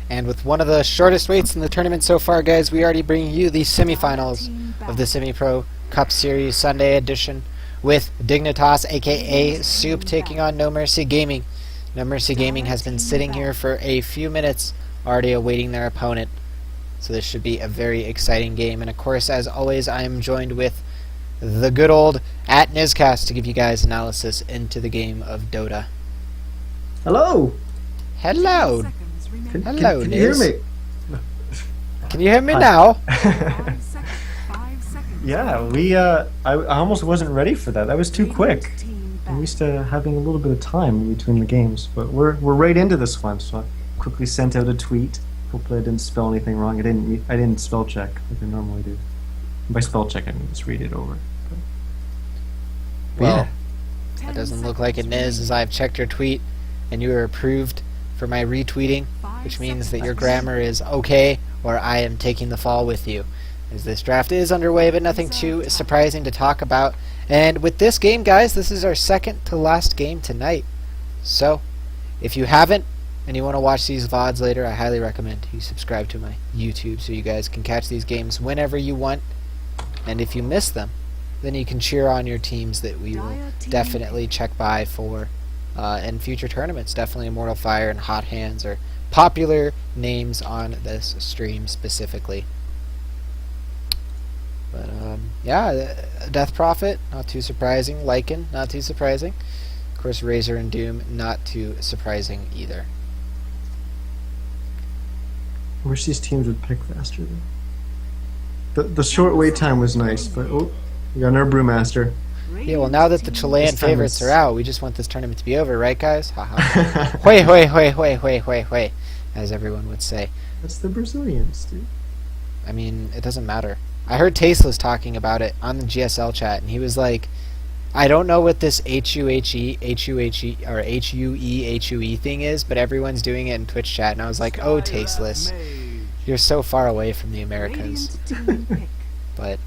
And with one of the shortest waits in the tournament so far, guys, we already bring you the semifinals of the Semi-Pro Cup Series Sunday edition with Dignitas, aka Soup, taking on No Mercy Gaming. No Mercy Gaming has been sitting here for a few minutes, already awaiting their opponent. So this should be a very exciting game. And of course, as always, I am joined with the good old @Nizcast to give you guys analysis into the game of Dota. Hello. Hello. Hello, can you hear Niz. me? Can you hear me now? Yeah, I almost wasn't ready for that. That was too quick. I'm used to having a little bit of time in between the games, but we're right into this one. So I quickly sent out a tweet. Hopefully, I didn't spell anything wrong. I didn't spell check like I normally do. By spell check, I mean just read it over. Well, that doesn't look like it, Niz, as I've checked your tweet, and you are approved for my retweeting, which means that your grammar is okay, or I am taking the fall with you. As this draft is underway, but nothing too surprising to talk about. And with this game, guys, this is our second to last game tonight. So, if you haven't, and you want to watch these VODs later, I highly recommend you subscribe to my YouTube so you guys can catch these games whenever you want. And if you miss them, then you can cheer on your teams that we will definitely check by for in future tournaments. Definitely Immortal Fire and Hot Hands are popular names on this stream specifically. But yeah, Death Prophet, not too surprising. Lycan, not too surprising. Of course, Razor and Doom, not too surprising either. I wish these teams would pick faster though. The short wait time was nice, but oh, we got our Brewmaster. Yeah, well, now that the Chilean This time favorites it's- are out, we just want this tournament to be over, right, guys? Haha. Hoi, hoi, hoi, hoi, hoi, hoi, hoi, as everyone would say. That's the Brazilians, dude. I mean, it doesn't matter. I heard Tasteless talking about it on the GSL chat, and he was like, I don't know what this HUHE or HUE thing is, but everyone's doing it in Twitch chat, and I was like, oh, Tasteless, you're so far away from the Americas. But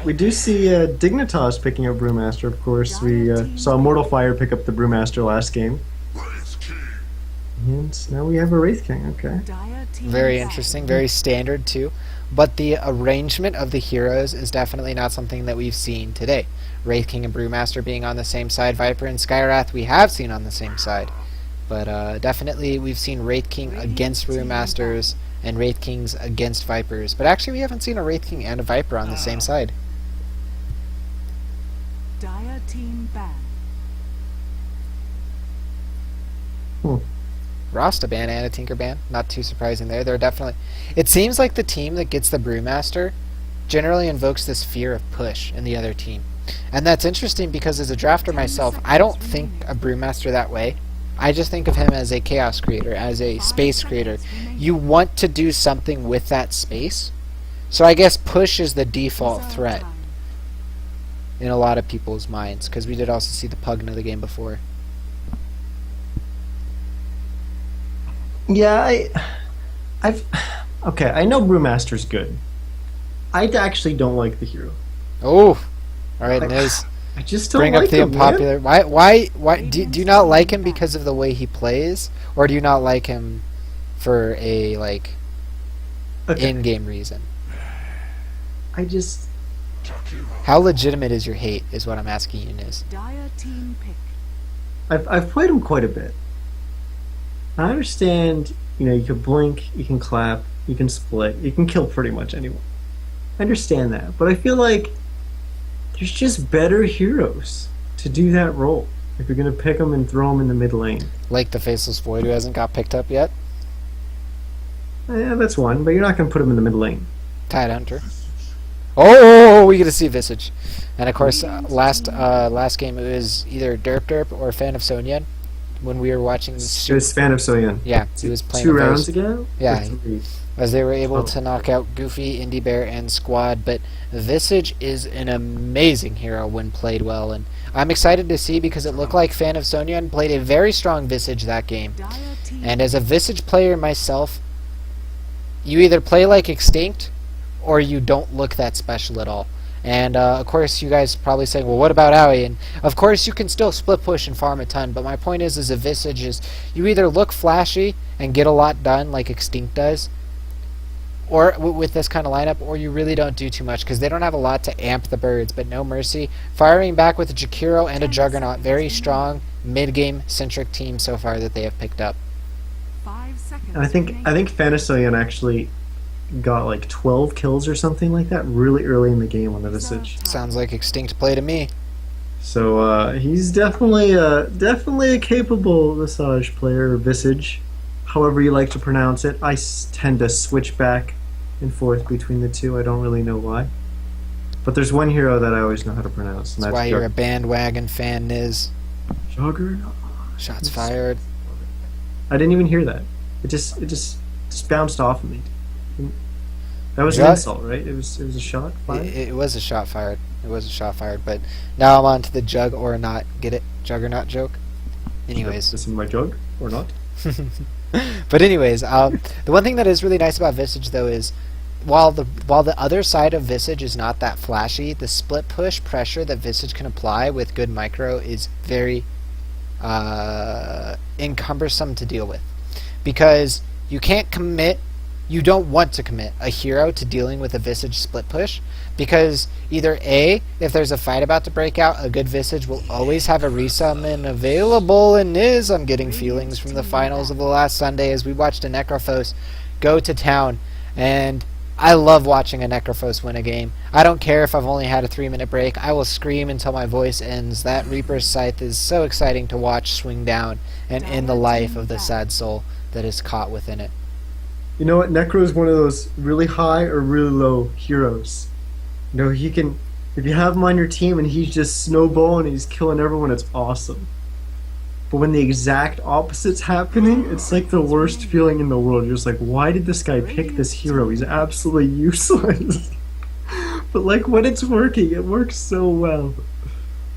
We do see Dignitas picking up Brewmaster, of course. We saw Immortal Fire pick up the Brewmaster last game. And now we have a Wraith King, okay. very interesting, very standard too. But the arrangement of the heroes is definitely not something that we've seen today. Wraith King and Brewmaster being on the same side, Viper and Skywrath we have seen on the same side. But definitely we've seen Wraith King against Brewmasters and Wraith Kings against Vipers. But actually we haven't seen a Wraith King and a Viper on the same side. Dire team ban. Rasta ban and a Tinker ban. Not too surprising there. They're definitely... It seems like the team that gets the Brewmaster generally invokes this fear of push in the other team. And that's interesting because as a drafter myself, I don't think a Brewmaster that way. I just think of him as a chaos creator, as a space creator. You want to do something with that space. So I guess push is the default threat in a lot of people's minds, because we did also see the Pugna the game before. Yeah, okay, I know Brewmaster's good. I actually don't like the hero. Oh! Alright, Niz. I just don't Bring like up the him, man. unpopular. Why? Do you not like him because of the way he plays, or do you not like him for a Okay. in-game reason? I just... How legitimate is your hate? Is what I'm asking you, Niz. Dire team pick. I've played him quite a bit. I understand, you can blink, you can clap, you can split, you can kill pretty much anyone. I understand that, but I feel like there's just better heroes to do that role if you're going to pick them and throw them in the mid lane. Like the Faceless Void who hasn't got picked up yet. Yeah, that's one, but you're not going to put them in the mid lane. Tide Hunter. Oh, we get to see Visage, and of course last game it was either Derp Derp or Fan of Sonyan when we were watching this. It was Fan of Soyeon. Yeah, he was playing 2 a very rounds ago? Yeah. Or 3? as they were able to knock out Goofy, Indie Bear, and Squad. But Visage is an amazing hero when played well, and I'm excited to see because it looked like Fan of Sonyan played a very strong Visage that game. And as a Visage player myself, you either play like Extinct or you don't look that special at all. And of course, you guys probably saying, well, what about Owie? And of course, you can still split push and farm a ton. But my point is a Visage is you either look flashy and get a lot done like Extinct does, or with this kind of lineup, or you really don't do too much because they don't have a lot to amp the birds. But no mercy, firing back with a Jakiro and a Juggernaut, very strong mid-game centric team so far that they have picked up. 5 seconds. And I think Fanasoyan actually got like 12 kills or something like that really early in the game on the Visage. Sounds like Extinct play to me. So he's definitely a capable Visage player, or Visage, however you like to pronounce it. I tend to switch back and forth between the two. I don't really know why. But there's one hero that I always know how to pronounce. And That's why you're a bandwagon fan, Niz. Juggernaut. Shots fired. I didn't even hear that. It just bounced off of me. That was an Jug- insult, right? It was a shot fired? It was a shot fired. It was a shot fired. But now I'm on to the jug or not. Get it? Juggernaut joke? Anyways. Is this in my jug or not? But anyways, the one thing that is really nice about Visage though is while the other side of Visage is not that flashy, the split push pressure that Visage can apply with good micro is very encumbersome to deal with, because you don't want to commit a hero to dealing with a Visage split push, because either A, if there's a fight about to break out, a good Visage will always have a resummon available, and I'm getting feelings from the finals of the last Sunday as we watched a Necrophos go to town, and I love watching a Necrophos win a game. I don't care if I've only had a 3-minute break. I will scream until my voice ends. That Reaper's Scythe is so exciting to watch swing down and end the life of the sad soul that is caught within it. You know what? Necro is one of those really high or really low heroes. You know, he can, if you have him on your team and he's just snowballing and he's killing everyone, it's awesome. But when the exact opposite's happening, it's like the worst feeling in the world. You're just like, why did this guy pick this hero? He's absolutely useless. But like when it's working, it works so well.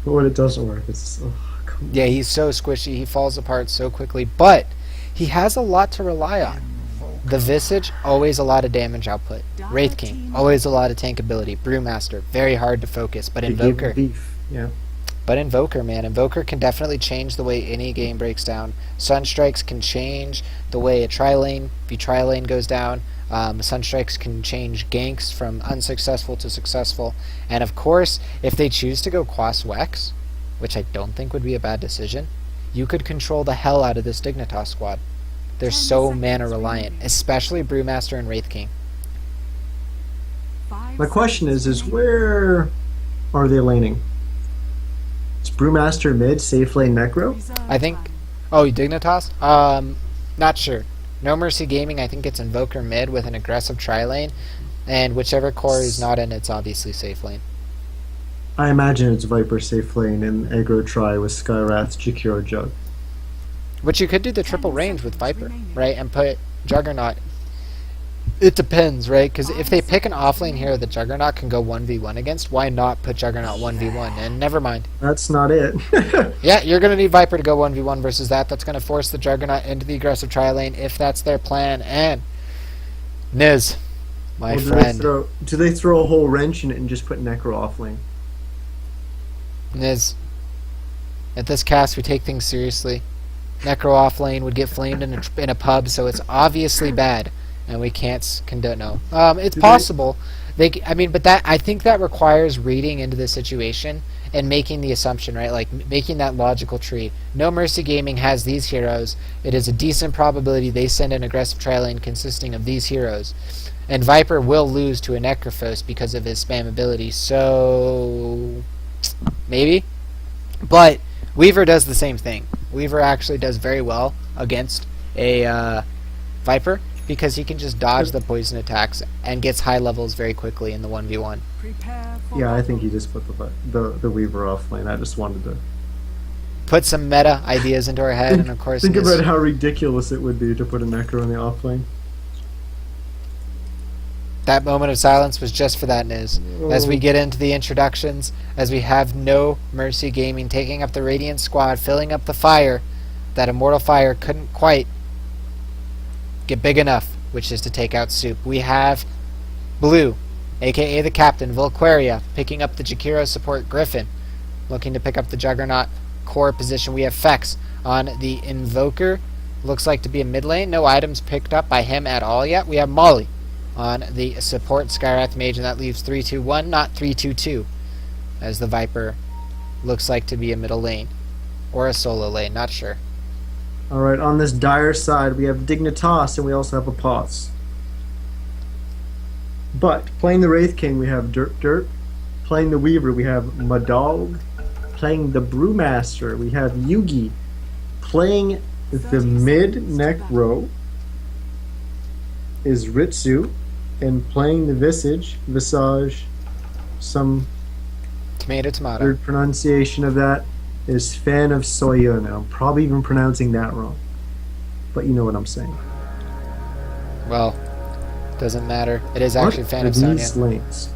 But when it doesn't work, it's come on. Yeah, he's so squishy. He falls apart so quickly. But he has a lot to rely on. The Visage, always a lot of damage output. Wraith King, always a lot of tank ability. Brewmaster, very hard to focus. But They gave him Invoker, beef. Yeah. But Invoker, man, Invoker can definitely change the way any game breaks down. Sunstrikes can change the way a tri-lane, if tri-lane goes down. Sunstrikes can change ganks from unsuccessful to successful. And of course, if they choose to go Quas Wex, which I don't think would be a bad decision, you could control the hell out of this Dignitas squad. They're so mana reliant, especially Brewmaster and Wraith King. My question is where are they laning? Is Brewmaster mid, safe lane Necro? I think... Oh, Dignitas? Not sure. No Mercy Gaming, I think it's Invoker mid with an aggressive tri-lane, and whichever core is not in, it's obviously safe lane. I imagine it's Viper safe lane and aggro tri with Skywrath, Jakiro, Jug. Which you could do the triple range with Viper, right? And put Juggernaut. It depends, right? Because if they pick an offlane hero that Juggernaut can go 1v1 against, why not put Juggernaut 1v1? And never mind. That's not it. Yeah, you're going to need Viper to go 1v1 versus that. That's going to force the Juggernaut into the aggressive tri-lane if that's their plan. And Niz, my Well, friend. Do they throw a whole wrench in it and just put Necro offlane? Niz, at this cast we take things seriously. Necro offlane would get flamed in a pub, so it's obviously bad, and we can't condone. No, it's possible. But I think that requires reading into the situation and making the assumption, right? Like making that logical tree. No Mercy Gaming has these heroes. It is a decent probability they send an aggressive tri-lane consisting of these heroes, and Viper will lose to a Necrophos because of his spam ability. So maybe, but Weaver does the same thing. Weaver actually does very well against a Viper because he can just dodge the poison attacks and gets high levels very quickly in the 1v1. Yeah, I think he just put the Weaver offlane. I just wanted to Put some meta ideas into our head, and of course think about how ridiculous it would be to put a Necro in the offlane. that moment of silence was just for that, Niz. As we get into the introductions, as we have No Mercy Gaming taking up the Radiant squad, filling up the fire that Immortal Fire couldn't quite get big enough, which is to take out Soup. We have Blue aka the captain, Volquaria, picking up the Jakiro support Griffin, looking to pick up the Juggernaut core position. We have Fex on the Invoker, looks like to be a mid lane. No items picked up by him at all yet. We have Molly on the support Skywrath Mage, and that leaves 3-2-1, not 3-2-2, as the Viper looks like to be a middle lane. Or a solo lane, not sure. Alright, on this dire side, we have Dignitas, and we also have a Pos. But, playing the Wraith King, we have Derp Derp. Playing the Weaver, we have Madog. Playing the Brewmaster, we have Yugi. Playing the mid-neck row is Ritsu. And playing the Visage, some Tomato. weird pronunciation of that, is Fan of Soya. Now, I'm probably even pronouncing that wrong. But you know what I'm saying. Well, doesn't matter. It is actually What Fan are of Sonya. these lanes?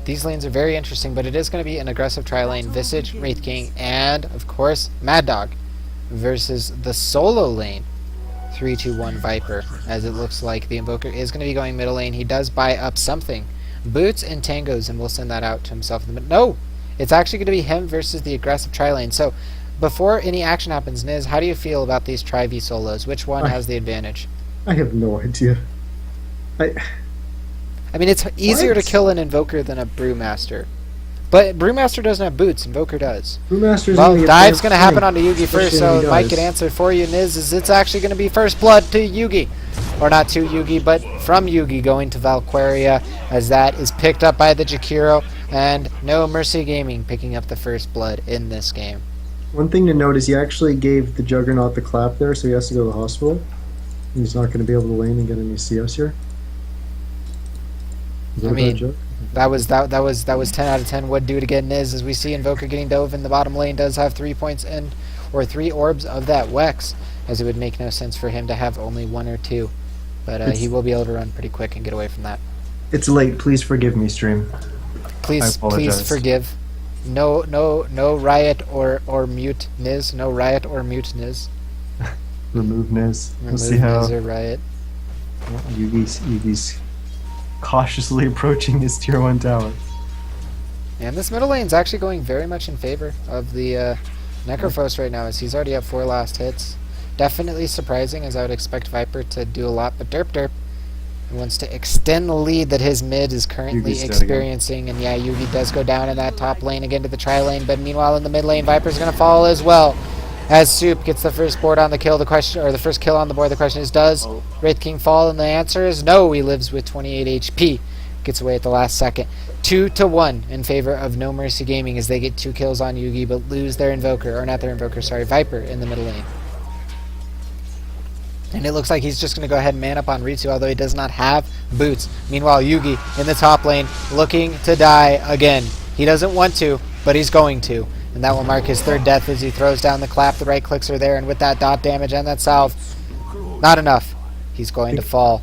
These lanes are very interesting, but it is going to be an aggressive tri-lane Visage, Wraith King, and, of course, Mad Dog versus the solo lane 3-2-1 Viper, as it looks like the Invoker is going to be going middle lane. He does buy up something. Boots and Tangos, and we'll send that out to himself in the No! It's actually going to be him versus the aggressive tri-lane. So, before any action happens, Niz, how do you feel about these tri-V solos? Which one has the advantage? I have no idea. I mean, it's easier What? to kill an Invoker than a Brewmaster. But Brewmaster doesn't have boots, Invoker does. Brewmaster's Well, gonna dive's get going to happen onto point, Yugi first, especially so when he Mike can does. answer for you, Niz, is it's actually going to be first blood to Yugi. Or not to Yugi, but from Yugi going to Valquaria, as that is picked up by the Jakiro, and No Mercy Gaming picking up the first blood in this game. One thing to note is he actually gave the Juggernaut the clap there, so he has to go to the hospital. He's not going to be able to lane and get any CS here. Is that I a mean, bad joke? That was 10 out of 10 would do it again, Niz, as we see Invoker getting dove in the bottom lane, does have 3 points in, or 3 orbs of that Wex, as it would make no sense for him to have only 1 or 2. But he will be able to run pretty quick and get away from that. It's late. Please forgive me, stream. Please apologize. forgive. No riot or mute Niz. No riot or mute Niz. Remove Niz. We'll Remove see how Niz or riot. Yugi's cautiously approaching his tier 1 tower. And this middle lane's actually going very much in favor of the Necrophos right now, as he's already at 4 last hits. Definitely surprising, as I would expect Viper to do a lot, but Derp Derp wants to extend the lead that his mid is currently Yugi's dead experiencing, and yeah, Yugi does go down in that top lane again to the tri-lane, but meanwhile in the mid lane, Viper's going to fall as well, as Soup gets the first board on the kill. The question, or the first kill on the board, the question is, does Wraith King fall? And the answer is no. He lives with 28 HP, gets away at the last second. 2-1 in favor of No Mercy Gaming, as they get 2 kills on Yugi, but lose their Invoker, or not their Invoker, sorry, Viper in the middle lane. And it looks like he's just going to go ahead and man up on Ritsu, although he does not have boots. Meanwhile, Yugi in the top lane looking to die again. He doesn't want to, but he's going to. And that will mark his 3rd death as he throws down the clap. The right clicks are there, and with that dot damage and that salve, not enough. He's going to fall.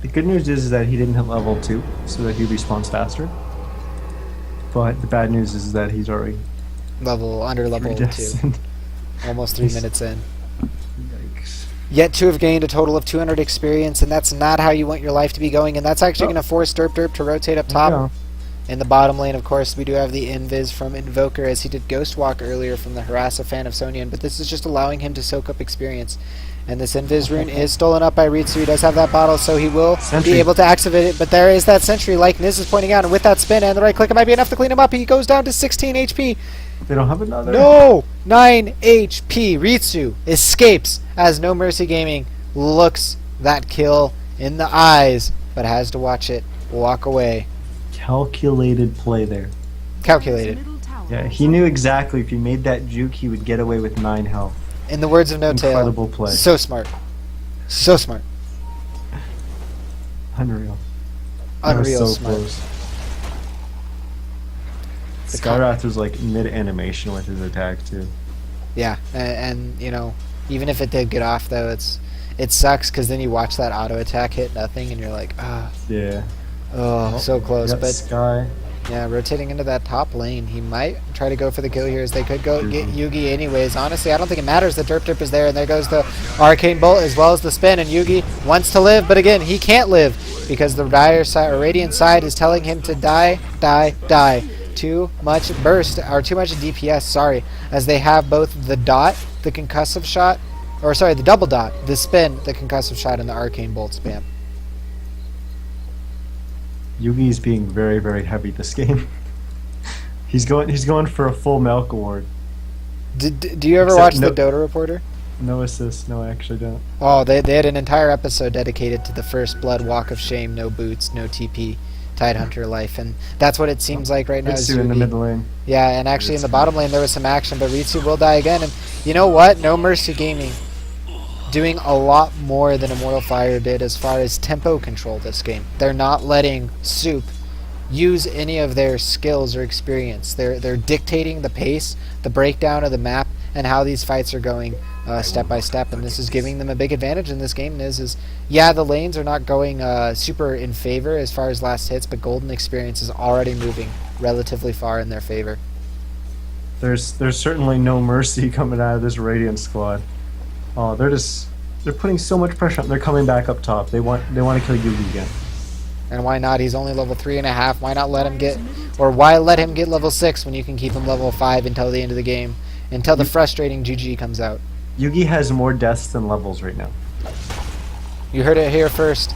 The good news is that he didn't hit level 2, so that he respawns faster. But the bad news is that he's already Under level 2. deaths in. Almost 3 minutes in. Yikes. Yet to have gained a total of 200 experience, and that's not how you want your life to be going. And that's actually going to force Derp Derp to rotate up top. Yeah. In the bottom lane, of course, we do have the Invis from Invoker, as he did Ghost Walk earlier from the Harassa Fan of Sonian, but this is just allowing him to soak up experience. And this Invis rune is stolen up by Ritsu. He does have that bottle, so he will Sentry. be able to activate it, but there is that Sentry, like Niz is pointing out, and with that spin and the right click, it might be enough to clean him up. He goes down to 16 HP. They don't have another. No! 9 HP. Ritsu escapes as No Mercy Gaming looks that kill in the eyes, but has to watch it walk away. Calculated play there. Calculated. Yeah, he knew exactly if he made that juke, he would get away with 9 health. In the words of No Tail, Incredible play. so smart. So smart. Unreal. That was Unreal so smart. close. The Skywrath was like mid-animation with his attack too. Yeah, and you know, even if it did get off though, it sucks because then you watch that auto attack hit nothing and you're like, ah, Yeah. oh, so close. We got But Sky. Yeah, rotating into that top lane. He might try to go for the kill here as they could go get Yugi anyways. Honestly, I don't think it matters. The Derp is there, and there goes the Arcane Bolt as well as the spin, and Yugi wants to live, but again, he can't live because the Dire side, or Radiant side is telling him to die, die, die. Too much burst, or too much DPS, sorry, as they have both the dot, the concussive shot, or sorry, the double dot, the spin, the concussive shot, and the Arcane Bolt spam. Yugi's being very, very heavy this game. He's going for a full milk award. Do you ever Except watch no- the Dota Reporter? No assists. No, I actually don't. Oh, they had an entire episode dedicated to the first blood walk of shame, no boots, no TP, Tidehunter life, and that's what it seems like right now. Ritsu in the mid lane. Yeah, and actually in the bottom lane there was some action, but Ritsu will die again, and you know what? No Mercy Gaming doing a lot more than Immortal Fire did as far as tempo control this game. They're not letting Soup use any of their skills or experience. They're dictating the pace, the breakdown of the map, and how these fights are going step by step, and this is giving them a big advantage in this game. Is yeah, the lanes are not going super in favor as far as last hits, but Golden Experience is already moving relatively far in their favor. There's certainly no mercy coming out of this Radiant squad. Oh, they're putting so much pressure on. They're coming back up top. They want to kill Yugi again. And why not? He's only level 3.5. Why not let him get, or why let him get level 6 when you can keep him level 5 until the end of the game, until the frustrating GG comes out. Yugi has more deaths than levels right now. You heard it here first.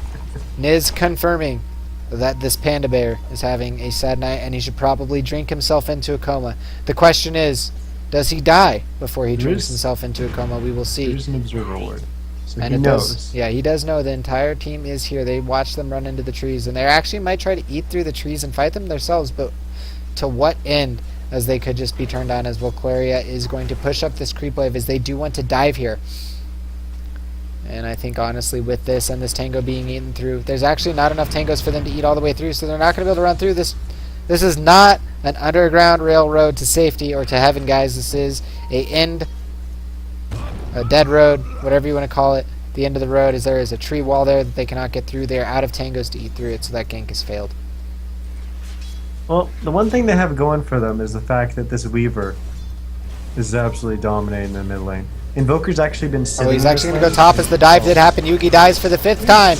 Niz confirming that this panda bear is having a sad night and he should probably drink himself into a coma. The question is, does he die before he drinks himself into a coma? We will see. There's an observer ward. So And he it knows. does. Yeah, he does know the entire team is here. They watch them run into the trees, and they actually might try to eat through the trees and fight them themselves, but to what end? As they could just be turned on, as Valkyria is going to push up this creep wave as they do want to dive here. And I think honestly with this and this tango being eaten through, there's actually not enough tangos for them to eat all the way through, so they're not going to be able to run through this. This is not an underground railroad to safety or to heaven, guys. This is a dead road, whatever you want to call it. The end of the road is there is a tree wall there that they cannot get through. They are out of tangos to eat through it, so that gank has failed. Well, the one thing they have going for them is the fact that this Weaver is absolutely dominating the mid lane. Invoker's actually been sitting. Oh, he's actually going to go top as the dive did happen. Yugi dies for the 5th time,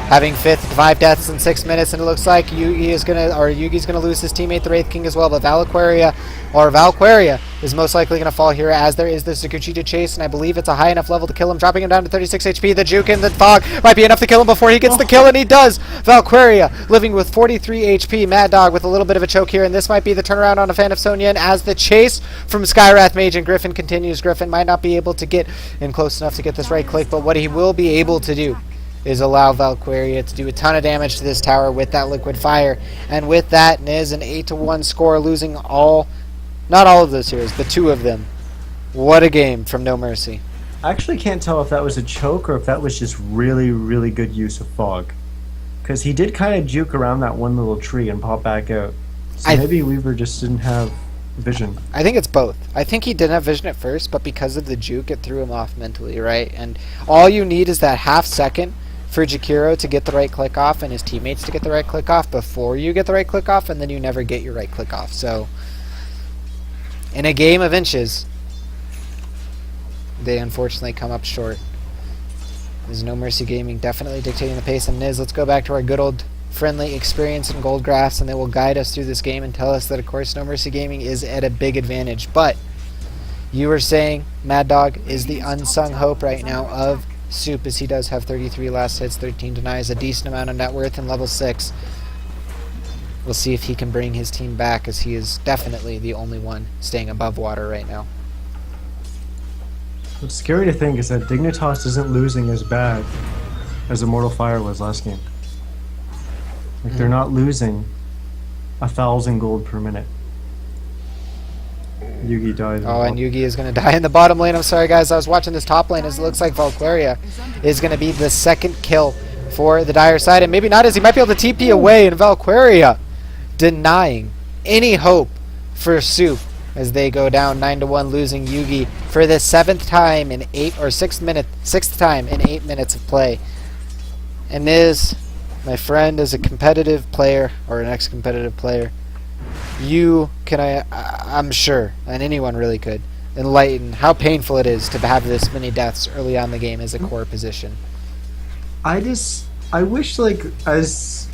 having 5 deaths in 6 minutes, and it looks like Yugi's going to lose his teammate, the Wraith King, as well. But Valkyria is most likely going to fall here, as there is the Sakuchi to chase, and I believe it's a high enough level to kill him, dropping him down to 36 HP. The juke in the fog might be enough to kill him before he gets the kill, and he does. Valkyria living with 43 HP. Mad Dog with a little bit of a choke here, and this might be the turnaround on a fan of Sonyan as the chase from Skywrath Mage and Griffin continues. Griffin might not be able to get in close enough to get this right click, but what he will be able to do is allow Valkyria to do a ton of damage to this tower with that liquid fire. And with that, Niz an 8-1 score, losing not all of those heroes, but 2 of them. What a game from No Mercy. I actually can't tell if that was a choke or if that was just really, really good use of fog. Because he did kind of juke around that one little tree and pop back out. So maybe Weaver just didn't have vision. I think it's both. I think he didn't have vision at first, but because of the juke, it threw him off mentally, right? And all you need is that half second for Jakiro to get the right click off and his teammates to get the right click off before you get the right click off, and then you never get your right click off. So in a game of inches, they unfortunately come up short. There's No Mercy Gaming definitely dictating the pace. And Niz, let's go back to our good old friendly experience in Goldgrass, and they will guide us through this game and tell us that, of course, No Mercy Gaming is at a big advantage. But you were saying Mad Dog is the unsung hope right now of Soup, as he does have 33 last hits, 13 denies, a decent amount of net worth, and level 6. We'll see if he can bring his team back, as he is definitely the only one staying above water right now. What's scary to think is that Dignitas isn't losing as bad as Immortal Fire was last game. Like, they're not losing 1,000 gold per minute. Yugi died. Oh, and Yugi is going to die in the bottom lane. I'm sorry, guys. I was watching this top lane, as it looks like Valkyria is going to be the 2nd kill for the Dire side. And maybe not, as he might be able to TP away, and Valkyria denying any hope for Soup as they go down 9-1, losing Yugi for the 7th time in 6th time in 8 minutes of play. And Niz, my friend, is a competitive player, or an ex-competitive player. you can, I'm sure, and anyone really could, enlighten how painful it is to have this many deaths early on in the game as a core position. I wish, like, as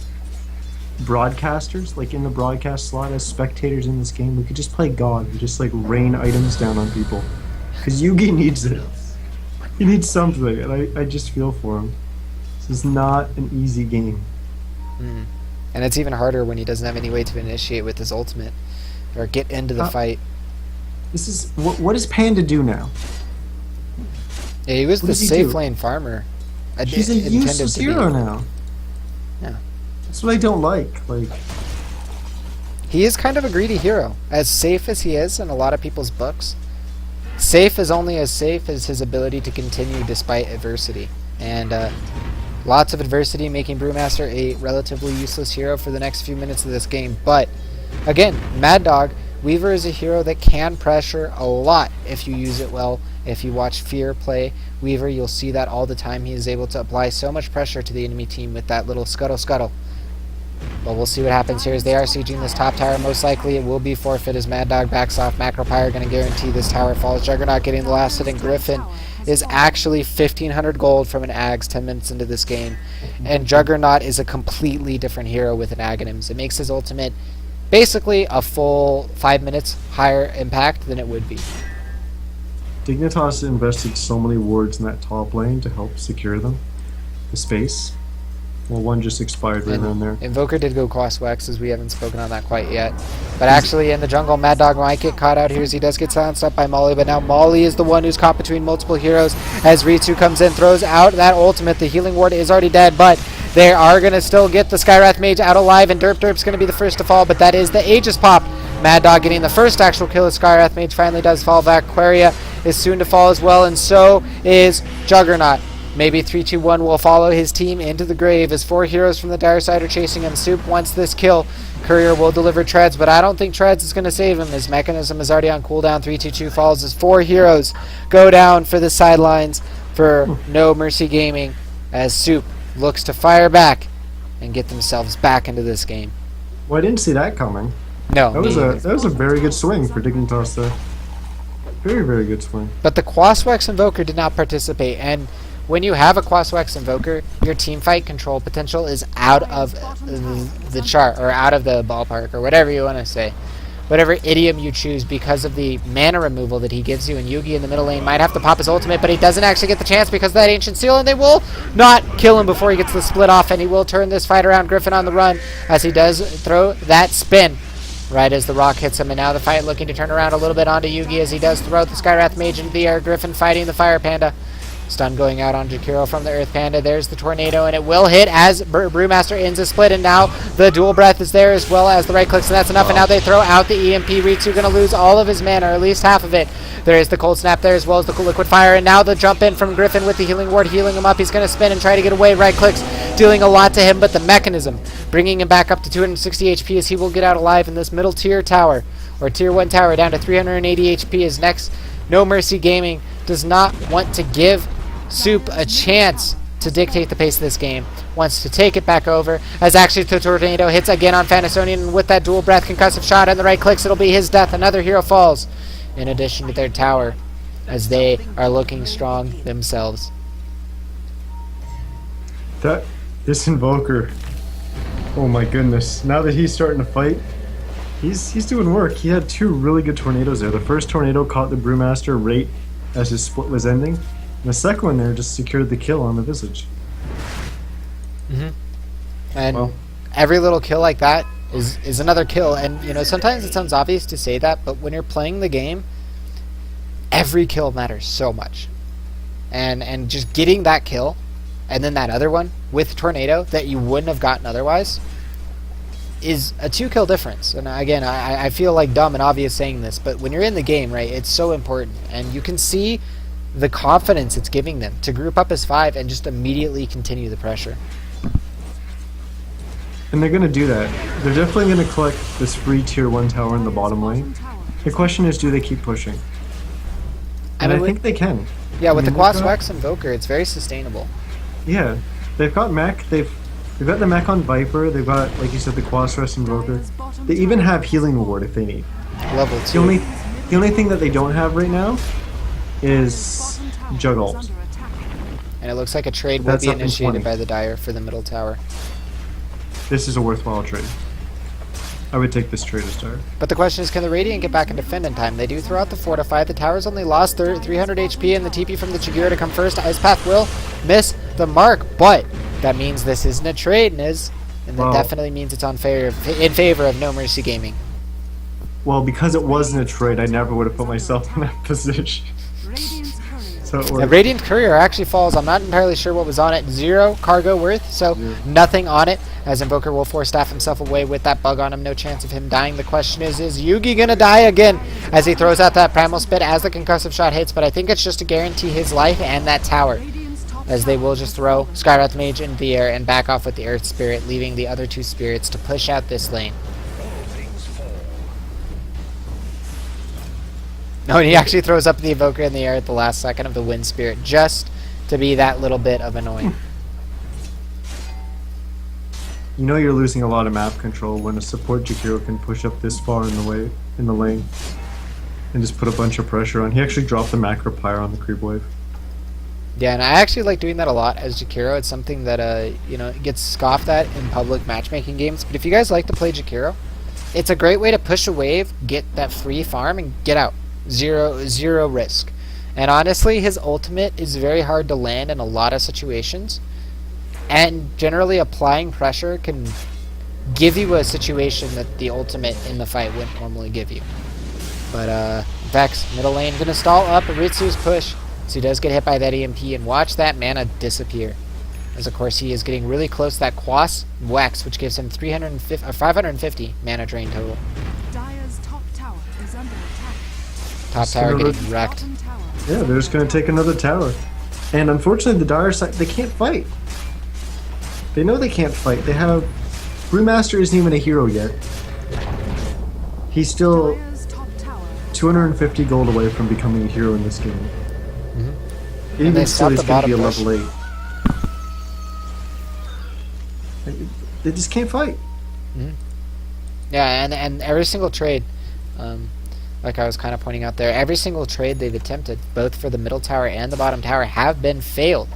broadcasters, like in the broadcast slot, as spectators in this game, we could just play God and just, like, rain items down on people. Because Yugi needs it. He needs something, and I just feel for him. This is not an easy game. Mm. And it's even harder when he doesn't have any way to initiate with his ultimate or get into the fight. This is what does Panda do now? Yeah, he was What the does he safe do? lane farmer. He's a intended useless to be. hero now. Yeah. That's what I don't like. Like, He is kind of a greedy hero. As safe as he is in a lot of people's books, safe is only as safe as his ability to continue despite adversity. And lots of adversity making Brewmaster a relatively useless hero for the next few minutes of this game. But, again, Mad Dog, Weaver is a hero that can pressure a lot if you use it well. If you watch Fear play Weaver, you'll see that all the time. He is able to apply so much pressure to the enemy team with that little scuttle. But we'll see what happens here as they are sieging this top tower. Most likely it will be forfeit as Mad Dog backs off. Macropyre going to guarantee this tower falls. Juggernaut getting the last hit, and Griffin is actually 1,500 gold from an Ags 10 minutes into this game. And Juggernaut is a completely different hero with an Aghanims. It makes his ultimate basically a full 5 minutes higher impact than it would be. Dignitas invested so many wards in that top lane to help secure them. The space. Well, one just expired right around there. Invoker did go Quaswex, as we haven't spoken on that quite yet. But actually, in the jungle, Mad Dog might get caught out here as he does get silenced up by Molly. But now Molly is the one who's caught between multiple heroes as Ritsu comes in, throws out that ultimate. The healing ward is already dead, but they are going to still get the Skywrath Mage out alive, and Derp's going to be the first to fall, but that is the Aegis pop. Mad Dog getting the first actual kill as Skywrath Mage finally does fall back. Aquaria is soon to fall as well, and so is Juggernaut. Maybe 3-2-1 will follow his team into the grave as 4 heroes from the dire side are chasing him. Soup wants this kill. Courier will deliver Treads, but I don't think Treads is going to save him. His mechanism is already on cooldown. 3-2-2 falls as 4 heroes go down for the sidelines for No Mercy Gaming as Soup looks to fire back and get themselves back into this game. Well, I didn't see that coming. No, That was a very good swing for Dignitas there. Very, very good swing. But the Quaswex Invoker did not participate, and when you have a Quaswex Invoker, your teamfight control potential is out of the chart, or out of the ballpark, or whatever you want to say. Whatever idiom you choose, because of the mana removal that he gives you. And Yugi in the middle lane might have to pop his ultimate, but he doesn't actually get the chance because of that Ancient Seal, and they will not kill him before he gets the split off, and he will turn this fight around. Griffin on the run as he does throw that spin right as the rock hits him, and now the fight looking to turn around a little bit onto Yugi as he does throw the Skywrath Mage into the air. Griffin fighting the Fire Panda. Stun going out on Jakiro from the Earth Panda. There's the Tornado, and it will hit as Brewmaster ends a split, and now the Dual Breath is there as well as the right clicks, and that's enough, and now they throw out the EMP. Ritsu going to lose all of his mana, or at least half of it. There is the Cold Snap there as well as the Liquid Fire, and now the jump in from Griffin with the Healing Ward, healing him up. He's going to spin and try to get away. Right clicks dealing a lot to him, but the mechanism bringing him back up to 260 HP as he will get out alive in this middle tier tower, or tier 1 tower, down to 380 HP. As next, No Mercy Gaming does not want to give Soup a chance to dictate the pace of this game. Wants to take it back over as actually the Tornado hits again on Phantasonian, and with that Dual Breath concussive shot and the right clicks, it'll be his death. Another hero falls in addition to their tower as they are looking strong themselves. This Invoker, oh my goodness, now that he's starting to fight, he's doing work. He had 2 really good tornadoes there. The first tornado caught the Brewmaster right as his split was ending. And the second one there just secured the kill on the Visage. And well, every little kill like that is another kill. And you know, sometimes it sounds obvious to say that, but when you're playing the game, every kill matters so much. And just getting that kill, and then that other one with Tornado that you wouldn't have gotten otherwise, is a 2-kill difference. And again, I feel like dumb and obvious saying this, but when you're in the game, right, it's so important. And you can see the confidence it's giving them to group up as 5 and just immediately continue the pressure. And they're going to do that. They're definitely going to collect this free tier 1 tower in the bottom lane. The question is, do they keep pushing? And I think they can. Yeah, with the Quaswex Invoker, it's very sustainable. Yeah, they've got mech. They've They've got the mech on Viper. They've got, like you said, the Quasrest Invoker. They even have Healing Ward if they need. Level 2. The only thing that they don't have right now is Juggle. And it looks like a trade will That's be up in initiated 20. by the Dire for the middle tower. This is a worthwhile trade. I would take this trade as Dire. But the question is, can the Radiant get back and defend in time? They do throw out the Fortify. The tower's only lost 300 HP, and the TP from the Jagira to come first. Ice Path will miss the mark, but that means this isn't a trade, Niz. And that Well, definitely means it's in favor of No Mercy Gaming. Well, because it wasn't a trade, I never would have put myself in that position. Radiant's courier. So it The worked. Radiant Courier actually falls. I'm not entirely sure what was on it. 0 cargo worth, so nothing on it. As Invoker will force staff himself away with that bug on him. No chance of him dying. The question is Yugi gonna die again? As he throws out that Primal Spit as the concussive shot hits, but I think it's just to guarantee his life and that tower. Radiant's top As they will just throw Skywrath Mage into the air and back off with the Earth Spirit, leaving the other 2 spirits to push out this lane. No, and he actually throws up the Evoker in the air at the last second of the Wind Spirit, just to be that little bit of annoying. You know you're losing a lot of map control when a support Jakiro can push up this far in the lane, and just put a bunch of pressure on. He actually dropped the macro pyre on the creep wave. Yeah, and I actually like doing that a lot as Jakiro. It's something that you know, gets scoffed at in public matchmaking games. But if you guys like to play Jakiro, it's a great way to push a wave, get that free farm, and get out. Zero risk. And honestly, his ultimate is very hard to land in a lot of situations. And generally, applying pressure can give you a situation that the ultimate in the fight wouldn't normally give you. But Vex, middle lane, gonna stall up Ritsu's push. So he does get hit by that EMP, and watch that mana disappear. As of course he is getting really close to that Quas Wex, which gives him 550 mana drain total. Dire's top tower is under attack. Top tower getting wrecked. Bottom tower. Yeah, they're just gonna take another tower. And unfortunately, the Dire side, they can't fight. They know they can't fight. They have... Brewmaster isn't even a hero yet. He's still Dire's top tower. 250 gold away from becoming a hero in this game. they Even still, stopped he's the going to be a bottom level 8. They just can't fight. Yeah, and every single trade, like I was kind of pointing out there, every single trade they've attempted, both for the middle tower and the bottom tower, have been failed.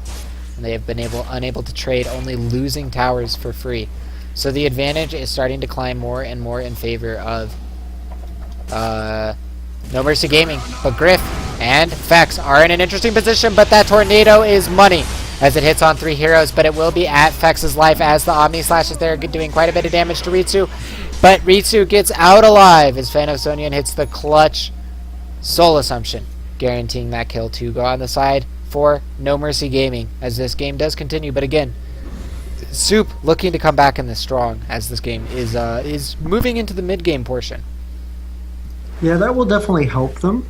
And they have been unable to trade, only losing towers for free. So the advantage is starting to climb more and more in favor of No Mercy Gaming. But Griff and Fex are in an interesting position, but that tornado is money as it hits on 3 heroes, but it will be at Fex's life as the Omni Slash is there, doing quite a bit of damage to Ritsu. But Ritsu gets out alive as Phanosonian hits the clutch Soul Assumption, guaranteeing that kill to go on the side for No Mercy Gaming as this game does continue. But again, Soup looking to come back in this strong as this game is moving into the mid-game portion. Yeah, that will definitely help them.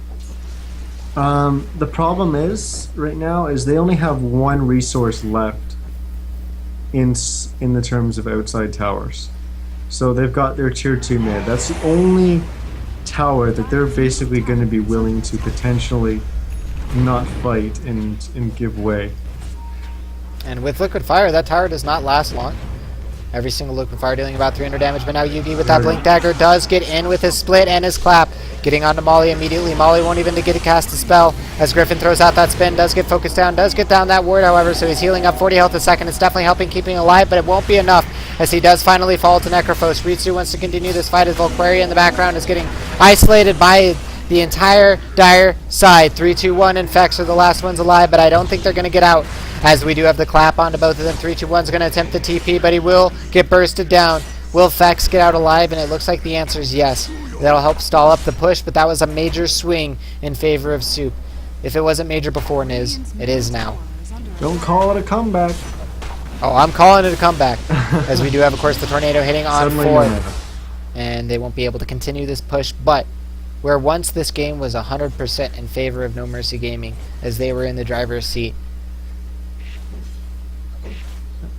The problem is, right now, is they only have one resource left in the terms of outside towers. So they've got their tier 2 mid. That's the only tower that they're basically going to be willing to potentially not fight and give way. And with Liquid Fire, that tower does not last long. Every single Liquid Fire dealing about 300 damage, but now Yugi with that Blink Dagger does get in with his split and his clap. Getting onto Molly immediately. Molly won't even get to cast a spell as Griffin throws out that spin, does get focused down, does get down that ward, however, so he's healing up 40 health a second. It's definitely helping keeping alive, but it won't be enough as he does finally fall to Necrophos. Ritsu wants to continue this fight as Volquaria in the background is getting isolated by the entire Dire side. 3-2-1 and Fex are the last ones alive, but I don't think they're going to get out as we do have the clap onto both of them. 3-2-1's going to attempt the TP, but he will get bursted down. Will Fex get out alive? And it looks like the answer is yes. That'll help stall up the push, but that was a major swing in favor of Soup. If it wasn't major before Niz, it is now. Don't call it a comeback. Oh, I'm calling it a comeback. As we do have, of course, the tornado hitting on Suddenly 4. you're meta. And they won't be able to continue this push, but where once this game was 100% in favor of No Mercy Gaming, as they were in the driver's seat.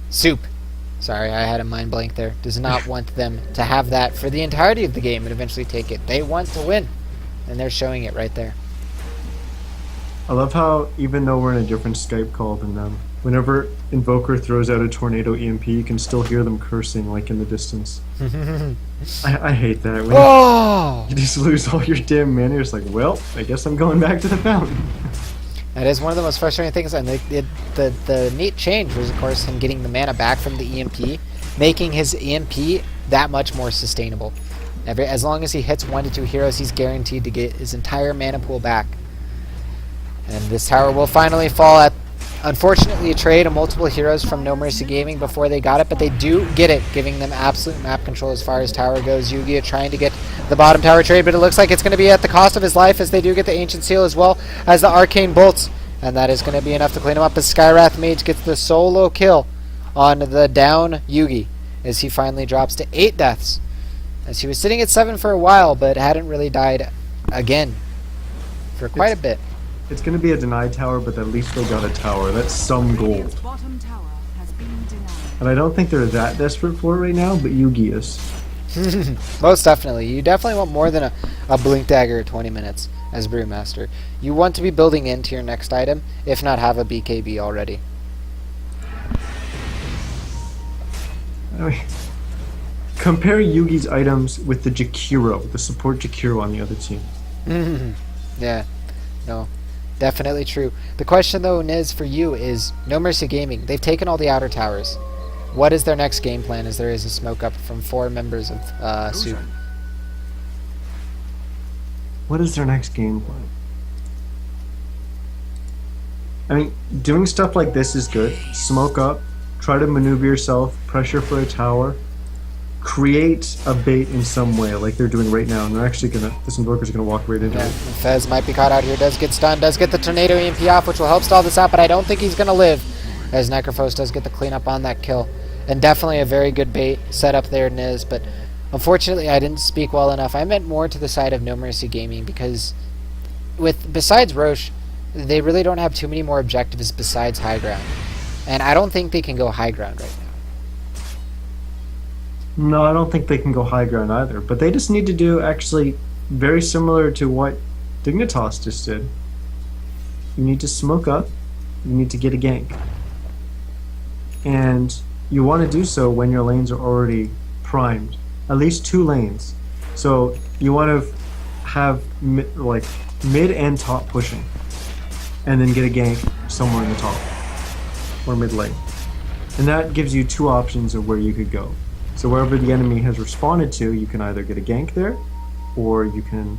Soup, sorry, I had a mind blank there, does not want them to have that for the entirety of the game and eventually take it. They want to win, and they're showing it right there. I love how, even though we're in a different Skype call than them, whenever Invoker throws out a tornado EMP, you can still hear them cursing, like, in the distance. I hate that. When Oh! you just lose all your damn mana, you're just like, well, I guess I'm going back to the fountain. That is one of the most frustrating things, and the neat change was, of course, him getting the mana back from the EMP, making his EMP that much more sustainable. As long as he hits 1 to 2 heroes, he's guaranteed to get his entire mana pool back. And this tower will finally fall at, unfortunately, a trade of multiple heroes from No Mercy Gaming before they got it, but they do get it, giving them absolute map control as far as tower goes. Yugi trying to get the bottom tower trade, but it looks like it's going to be at the cost of his life, as they do get the Ancient Seal as well as the Arcane Bolts. And that is going to be enough to clean him up as Skywrath Mage gets the solo kill on the down Yugi, as he finally drops to 8 deaths. As he was sitting at 7 for a while, but hadn't really died again for quite a bit. It's going to be a denied tower, but at least they got a tower. That's some gold. Radiant's bottom tower has been denied. And I don't think they're that desperate for it right now, but Yugi is. Most definitely. You definitely want more than a Blink Dagger at 20 minutes as Brewmaster. You want to be building into your next item, if not have a BKB already. I mean, compare Yugi's items with the Jakiro, the support Jakiro on the other team. Yeah. No. Definitely true. The question, though, Niz, for you is No Mercy Gaming. They've taken all the outer towers. What is their next game plan, as there is a smoke up from 4 members of Soup? What is their next game plan? I mean, doing stuff like this is good. Smoke up, try to maneuver yourself, pressure for a tower, create a bait in some way, like they're doing right now, and they're actually gonna. This Invoker's gonna walk right into Yeah, it. Fez might be caught out here. Does get stunned. Does get the Tornado EMP off, which will help stall this out, but I don't think he's going to live, as Necrophos does get the cleanup on that kill. And definitely a very good bait set up there, Niz, but unfortunately I didn't speak well enough. I meant more to the side of No Mercy Gaming, because besides Roche, they really don't have too many more objectives besides high ground. And I don't think they can go high ground right now. No, I don't think they can go high ground either. But they just need to do actually very similar to what Dignitas just did. You need to smoke up. You need to get a gank. And you want to do so when your lanes are already primed. At least 2 lanes. So you want to have mid and top pushing. And then get a gank somewhere in the top. Or mid lane. And that gives you 2 options of where you could go. So wherever the enemy has responded to, you can either get a gank there, or you can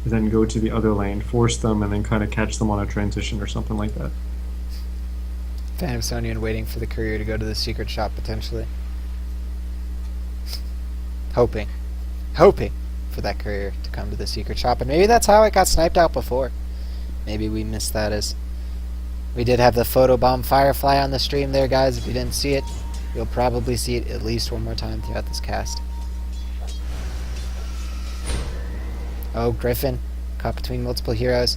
then go to the other lane, force them, and then kind of catch them on a transition or something like that. Phantomsonian waiting for the courier to go to the secret shop, potentially. Hoping for that courier to come to the secret shop. And maybe that's how it got sniped out before. Maybe we missed that, as we did have the photobomb Firefly on the stream there, guys. If you didn't see it, you'll probably see it at least 1 more time throughout this cast. Oh, Griffin, caught between multiple heroes.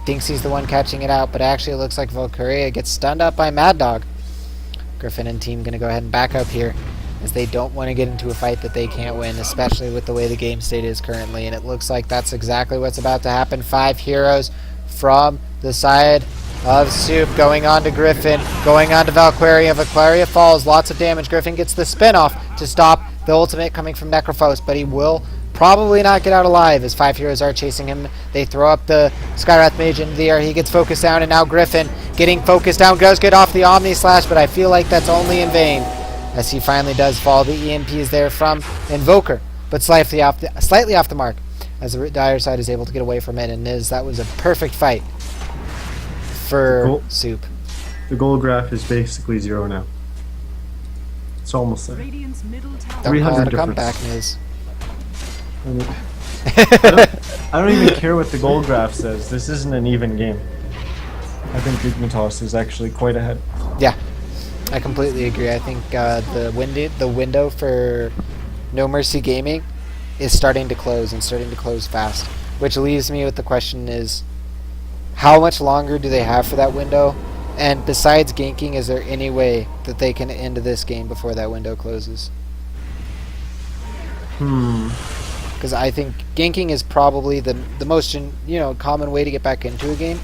Thinks he's the one catching it out, but actually it looks like Valkyria gets stunned up by Mad Dog. Griffin and team going to go ahead and back up here, as they don't want to get into a fight that they can't win, especially with the way the game state is currently. And it looks like that's exactly what's about to happen. 5 heroes from the side of Soup going on to Griffin, going on to Valkyria. Valkyria falls, lots of damage. Griffin gets the spin off to stop the ultimate coming from Necrophos, but he will probably not get out alive, as 5 heroes are chasing him. They throw up the Skywrath Mage into the air. He gets focused down, and now Griffin getting focused down does get off the Omni Slash, but I feel like that's only in vain, as he finally does fall. The EMP is there from Invoker, but slightly off the mark, as the dire side is able to get away from it. And that was a perfect fight for Soup. The goal graph is basically 0 now. It's almost there. Radiant's middle tower. Don't call it a difference. comeback, Niz. I mean, I don't even care what the goal graph says. This isn't an even game. I think Dignitas is actually quite ahead. Yeah, I completely agree. I think the window for No Mercy Gaming is starting to close, and starting to close fast. Which leaves me with the question is, how much longer do they have for that window? And besides ganking, is there any way that they can end this game before that window closes? Because I think ganking is probably the most common way to get back into a game.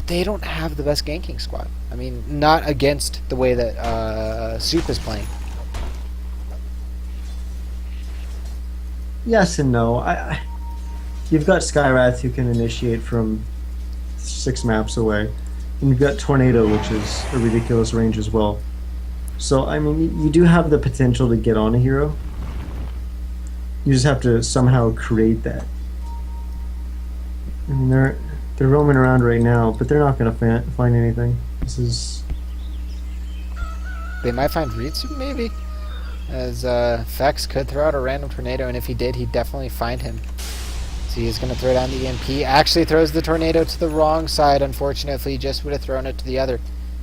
But they don't have the best ganking squad. I mean, not against the way that Soup is playing. Yes and no. You've got Skywrath who can initiate from 6 maps away, and you've got Tornado, which is a ridiculous range as well. So I mean, you do have the potential to get on a hero. You just have to somehow create that. I mean, they're roaming around right now, but they're not going to find anything. This is. They might find Ritsu, maybe? As Vex could throw out a random tornado, and if he did, he'd definitely find him. So he's going to throw down the EMP. Actually throws the tornado to the wrong side, unfortunately. He just would have thrown it to the other.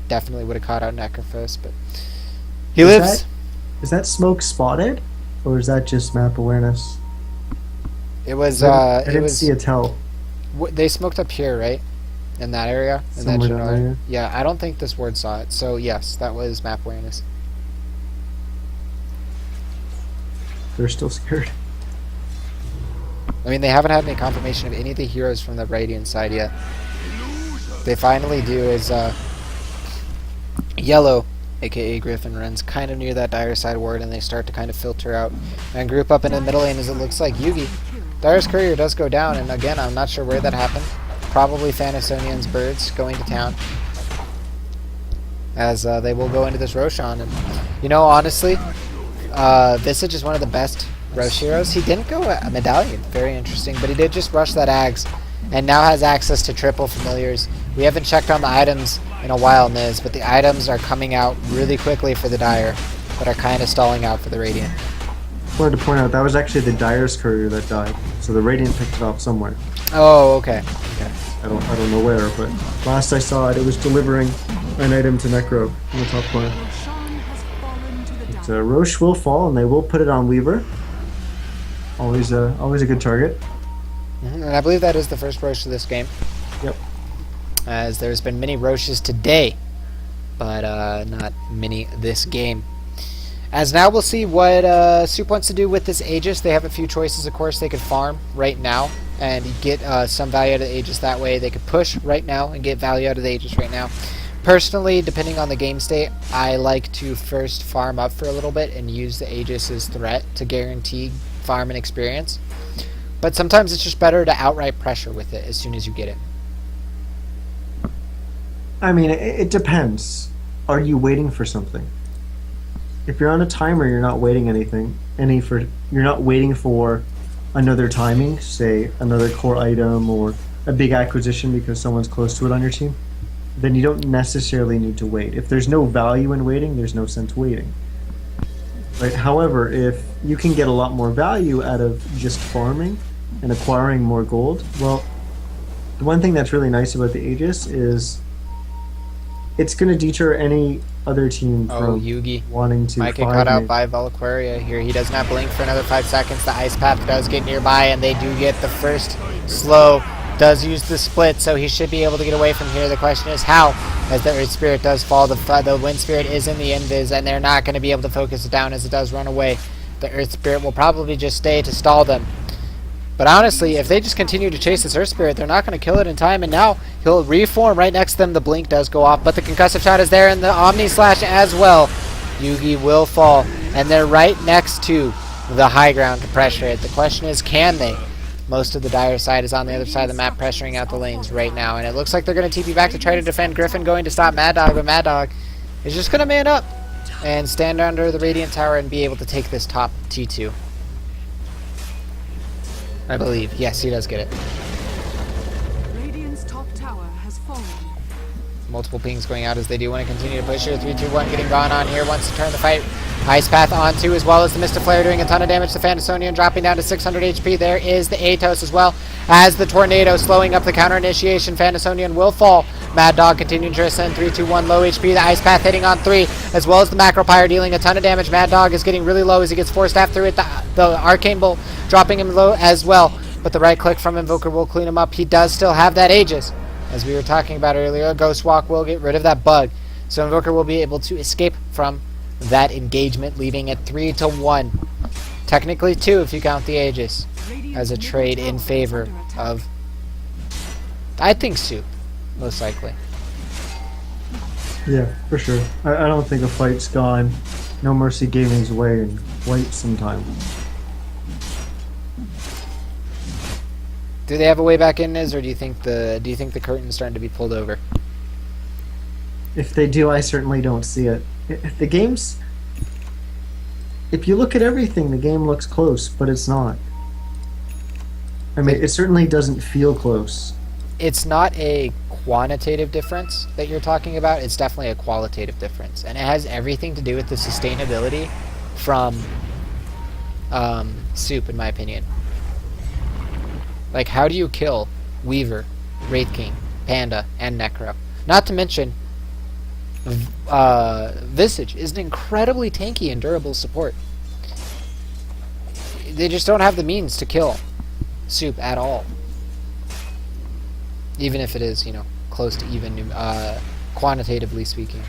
Definitely would have caught out Necrophos, but he lives. Is that smoke spotted? Or is that just map awareness? It was, I didn't see a tell. They smoked up here, right? In that area? In that Somewhere general down there. area? Yeah, I don't think this ward saw it. So yes, that was map awareness. They're still scared. I mean, they haven't had any confirmation of any of the heroes from the Radiant side yet. They finally do is Yellow, aka Griffin, runs kind of near that Dire side ward, and they start to kind of filter out and group up in the middle lane as it looks like Yugi. Dire's courier does go down, and again, I'm not sure where that happened. Probably Thanosonian's birds going to town, as they will go into this Roshan. And you know, honestly, Visage is one of the best Rosh heroes. He didn't go a medallion, very interesting, but he did just rush that Ags, and now has access to triple familiars. We haven't checked on the items in a while, Niz, but the items are coming out really quickly for the Dire, but are kind of stalling out for the Radiant. I wanted to point out that was actually the Dire's courier that died, so the Radiant picked it off somewhere. Oh, okay. I don't know where, but last I saw it, it was delivering an item to Necro in the top corner. Roshan has fallen to the But, Roche will fall, and they will put it on Weaver. Always a good target. And I believe that is the first Roche of this game, Yep. as there's been many Roches today, but not many this game. As now we'll see what Soup wants to do with this Aegis. They have a few choices, of course. They could farm right now and get some value out of the Aegis that way. They could push right now and get value out of the Aegis right now. Personally, depending on the game state, I like to first farm up for a little bit and use the Aegis as threat to guarantee farm and experience. But sometimes it's just better to outright pressure with it as soon as you get it. I mean, it depends. Are you waiting for something? If you're on a timer, you're not waiting you're not waiting for another timing, say another core item or a big acquisition because someone's close to it on your team, then you don't necessarily need to wait. If there's no value in waiting, there's no sense waiting. Right? However, if you can get a lot more value out of just farming and acquiring more gold, well, the one thing that's really nice about the Aegis is it's going to deter any other team from Yugi wanting to might get caught out by Valkyria here. He does not blink for another 5 seconds. The Ice Path does get nearby, and they do get the first slow. Does use the split, so he should be able to get away from here. The question is how, as the Earth Spirit does fall. The Wind Spirit is in the invis, and they're not going to be able to focus it down as it does run away. The Earth Spirit will probably just stay to stall them. But honestly, if they just continue to chase this Earth Spirit, they're not going to kill it in time, and now he'll reform right next to them. The blink does go off, but the concussive shot is there, and the Omni Slash as well. Yugi will fall, and they're right next to the high ground to pressure it. The question is, can they? Most of the Dire side is on the other side of the map, pressuring out the lanes right now, and it looks like they're going to TP back to try to defend Griffin, going to stop Mad Dog, but Mad Dog is just going to man up and stand under the Radiant Tower and be able to take this top T2. I believe. Yes, he does get it. Radiant's top tower has fallen. Multiple pings going out as they do want to continue to push here. 3-2-1 getting gone on here. Wants to turn the fight. Ice Path onto, as well as the Mystic Flare doing a ton of damage to Phantasonian, dropping down to 600 HP. There is the Atos as well as the Tornado slowing up the counter initiation. Phantasonian will fall. Mad Dog continuing to ascend. 3-2-1 low HP. The Ice Path hitting on 3, as well as the Macro Pyre dealing a ton of damage. Mad Dog is getting really low as he gets forced after it. The Arcane Bolt dropping him low as well. But the right click from Invoker will clean him up. He does still have that Aegis, as we were talking about earlier. Ghost Walk will get rid of that bug, so Invoker will be able to escape from that engagement, leaving it 3-1. Technically 2 if you count the Aegis as a trade in favor of, I think, Soup. most likely. Yeah, for sure. I don't think a fight's gone No Mercy Gaming's way in quite some time. Do they have a way back in, Niz, or do you think the curtain's starting to be pulled over? If they do, I certainly don't see it. If the game's... If you look at everything, the game looks close, but it's not. I mean, it certainly doesn't feel close. It's not a quantitative difference that you're talking about. It's definitely a qualitative difference. And it has everything to do with the sustainability from Soup, in my opinion. Like, how do you kill Weaver, Wraith King, Panda, and Necro? Not to mention, Visage is an incredibly tanky and durable support. They just don't have the means to kill Soup at all. Even if it is, you know, close to even, quantitatively speaking.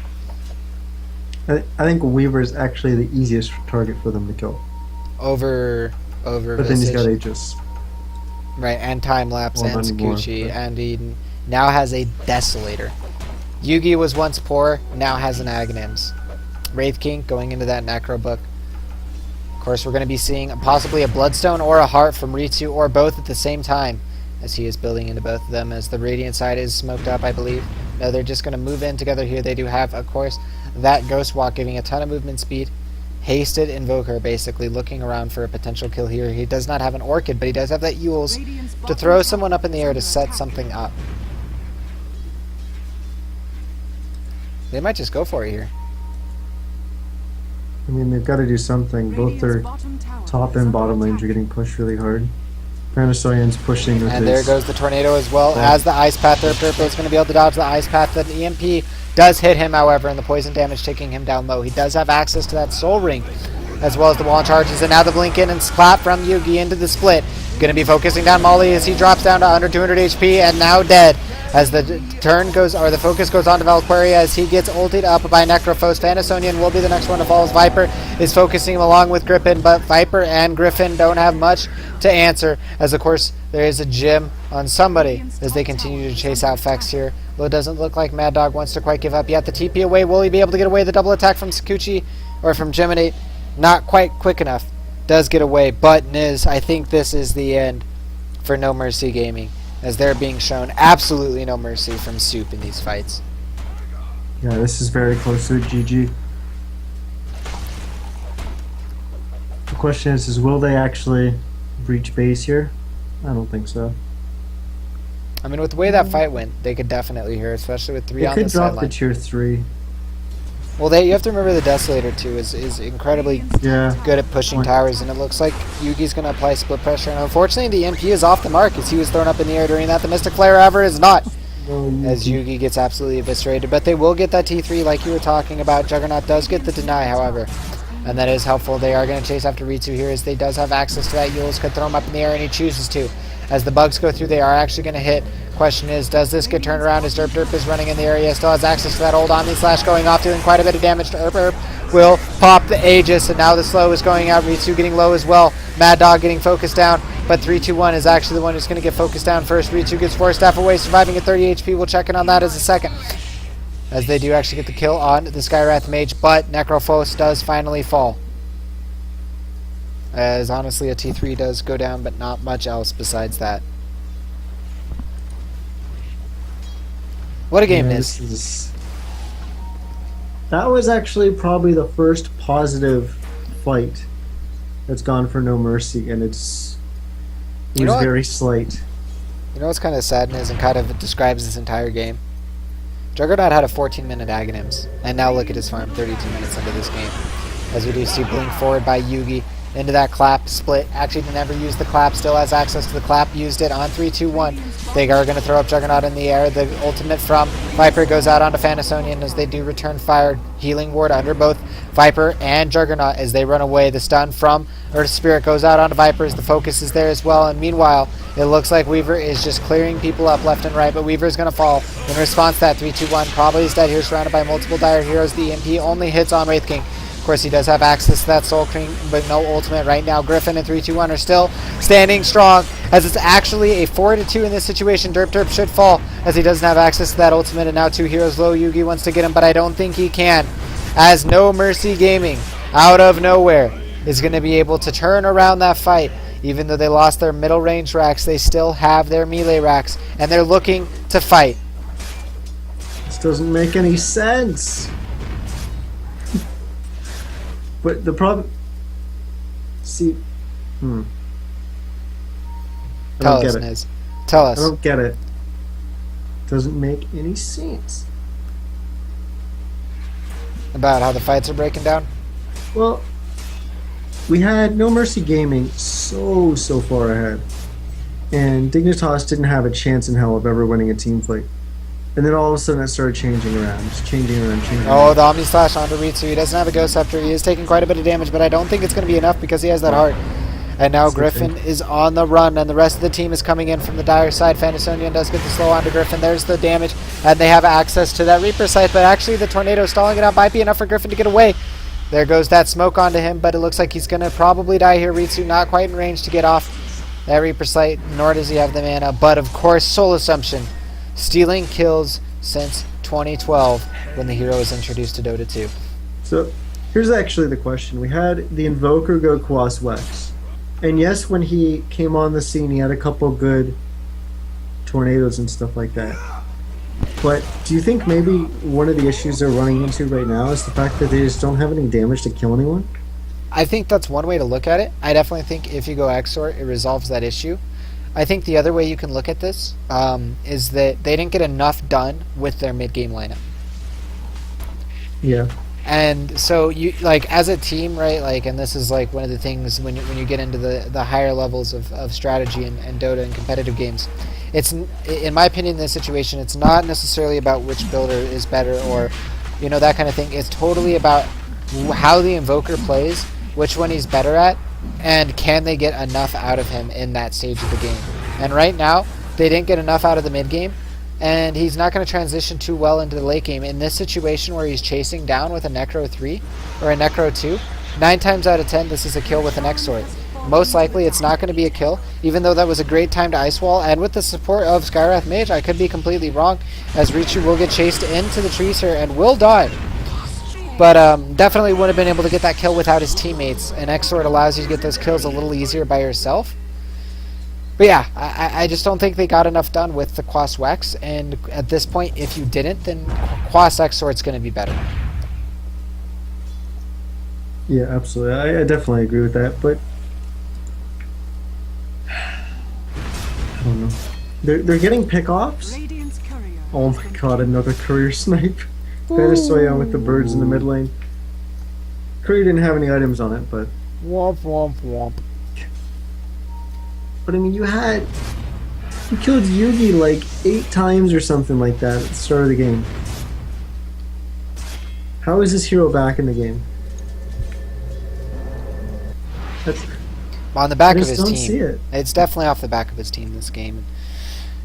I think Weaver is actually the easiest target for them to kill. Over But Visage. then he's got Aegis. Right, and Time-Lapse Well, and not anymore, Sakuchi, but- and he now has a Desolator. Yugi was once poor, now has an Aghanims. Wraith King going into that Necro book. Of course, we're going to be seeing possibly a Bloodstone or a Heart from Ritsu, or both at the same time, as he is building into both of them, as the Radiant side is smoked up, I believe. No, they're just going to move in together here. They do have, of course, that Ghost Walk giving a ton of movement speed. Hasted Invoker basically looking around for a potential kill here. He does not have an Orchid, but he does have that Yules to throw someone up in the air to set something up. They might just go for it here. I mean, they've got to do something. Both their top and bottom lanes are getting pushed really hard. Panasonian's pushing with And his... there goes the Tornado as well, Yeah. as the Ice Path. Turbo is going to be able to dodge the Ice Path. The EMP does hit him, however, and the poison damage taking him down low. He does have access to that Soul Ring, as well as the wall charges, and now the blink in and clap from Yugi into the split. Going to be focusing down Molly as he drops down to under 200 HP and now dead. As the turn goes, or the focus goes on to Valkyria as he gets ulted up by Necrophos. Panasonian will be the next one to fall as Viper is focusing him along with Griffin, but Viper and Griffin don't have much to answer, as of course there is a gym on somebody as they continue to chase out Fex here. Though it doesn't look like Mad Dog wants to quite give up yet. The TP away, will he be able to get away? The double attack from Sakuchi, or from Geminate, not quite quick enough. Does get away, but Niz, I think this is the end for No Mercy Gaming, as they're being shown absolutely no mercy from Soup in these fights. Yeah, this is very close to a GG. The question is will they actually breach base here? I don't think so. I mean, with the way that fight went, they could definitely hear, especially with 3 They on the could drop the sideline. tier 3. Well, you have to remember the Desolator, too, is incredibly Yeah. good at pushing towers, and it looks like Yugi's going to apply split pressure. And unfortunately, the MP is off the mark as he was thrown up in the air during that. The Mystic Flare, however, is not, as Yugi gets absolutely eviscerated. But they will get that T3 like you were talking about. Juggernaut does get the deny, however, and that is helpful. They are going to chase after Ritsu here, as they does have access to that. Yules could throw him up in the air, and he chooses to. As the bugs go through, they are actually going to hit. Question is, does this get turned around as Derp is running in the area? Still has access to that old Omni Slash going off, doing quite a bit of damage to Erp. Will pop the Aegis, and now the slow is going out. Ritsu getting low as well. Mad Dog getting focused down, but 3-2-1 is actually the one who's going to get focused down first. Ritsu gets 4 staff away, surviving at 30 HP. We'll check in on that as a second, as they do actually get the kill on the Skywrath Mage, but Necrophos does finally fall. As honestly, a T3 does go down, but not much else besides that. What a game Yeah, is. this is. That was actually probably the first positive fight that's gone for No Mercy, and it You know was what? very slight. You know what's kind of sad is, and kind of describes this entire game? Juggernaut had a 14-minute Aghanims, and now look at his farm 32 minutes into this game. As we do see blink forward by Yugi into that clap split. Actually never used the clap, still has access to the clap, used it on 3-2-1. They are going to throw up Juggernaut in the air. The ultimate from Viper goes out onto Fanasonian as they do return fire. Healing ward under both Viper and Juggernaut as they run away. The stun from Earth Spirit goes out onto Viper as the focus is there as well. And meanwhile, it looks like Weaver is just clearing people up left and right, but Weaver is going to fall in response to that 3-2-1. Probably is dead here, surrounded by multiple dire heroes. The EMP only hits on Wraith King. Of course, he does have access to that Soul King, but no ultimate right now. Griffin and 3-2-1 are still standing strong, as it's actually a 4-2 in this situation. Derp should fall, as he doesn't have access to that ultimate, and now 2 heroes low. Yugi wants to get him, but I don't think he can, as No Mercy Gaming, out of nowhere, is going to be able to turn around that fight. Even though they lost their middle range racks, they still have their melee racks, and they're looking to fight. This doesn't make any sense. But the problem... See... I Tell don't us, get it. Niz. Tell I us. don't get it. Doesn't make any sense. About how the fights are breaking down? Well, we had No Mercy Gaming so far ahead. And Dignitas didn't have a chance in hell of ever winning a team fight. And then all of a sudden it started changing around. Just changing around. Oh, the Omni Slash onto Ritsu. He doesn't have a Ghost Scepter. He is taking quite a bit of damage, but I don't think it's going to be enough because he has that heart. And now Griffin is on the run, and the rest of the team is coming in from the dire side. Fantasonian does get the slow onto Griffin. There's the damage, and they have access to that Reaper Scythe, but actually the Tornado stalling it out might be enough for Griffin to get away. There goes that smoke onto him, but it looks like he's going to probably die here. Ritsu not quite in range to get off that Reaper Scythe, nor does he have the mana. But of course, Soul Assumption, stealing kills since 2012 when the hero was introduced to Dota 2. So here's actually the question. We had the Invoker go Quas Wex. And yes, when he came on the scene, he had a couple good tornadoes and stuff like that. But do you think maybe one of the issues they're running into right now is the fact that they just don't have any damage to kill anyone? I think that's one way to look at it. I definitely think if you go Exort, it resolves that issue. I think the other way you can look at this is that they didn't get enough done with their mid-game lineup. Yeah. And so you like as a team, right? Like, and this is like one of the things when you get into the higher levels of strategy and Dota and competitive games. It's, in my opinion, in this situation, it's not necessarily about which builder is better or, you know, that kind of thing. It's totally about how the Invoker plays, which one he's better at, and can they get enough out of him in that stage of the game. And right now, they didn't get enough out of the mid game, and he's not going to transition too well into the late game. In this situation where he's chasing down with a Necro 3 or a Necro 2, 9 times out of 10, this is a kill with an Exort. Most likely it's not going to be a kill, even though that was a great time to Ice Wall, and with the support of Skywrath Mage, I could be completely wrong, as Richu will get chased into the trees here and will die. But definitely would have been able to get that kill without his teammates, and Exort allows you to get those kills a little easier by yourself. But yeah, I just don't think they got enough done with the Quas Wex, and at this point, if you didn't, then Quas Exort's going to be better. Yeah, absolutely. I definitely agree with that, but I don't know. They're getting pick-offs? Radiant's courier. Oh my god, another courier snipe. Venezuela with the birds in the mid lane. Courier didn't have any items on it, but... Womp womp womp. But I mean, you killed Yugi like 8 times or something like that at the start of the game. How is this hero back in the game? That's... On the back I of just his don't see team. it. It's definitely off the back of his team this game.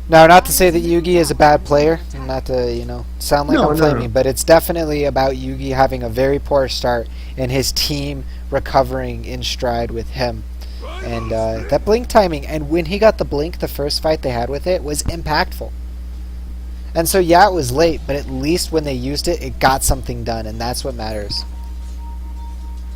Now, not to say that Yugi is a bad player, not to, you know, sound like I'm flaming, but it's definitely about Yugi having a very poor start and his team recovering in stride with him. And that blink timing, and when he got the blink, the first fight they had with it was impactful. And so yeah, it was late, but at least when they used it, it got something done, and that's what matters.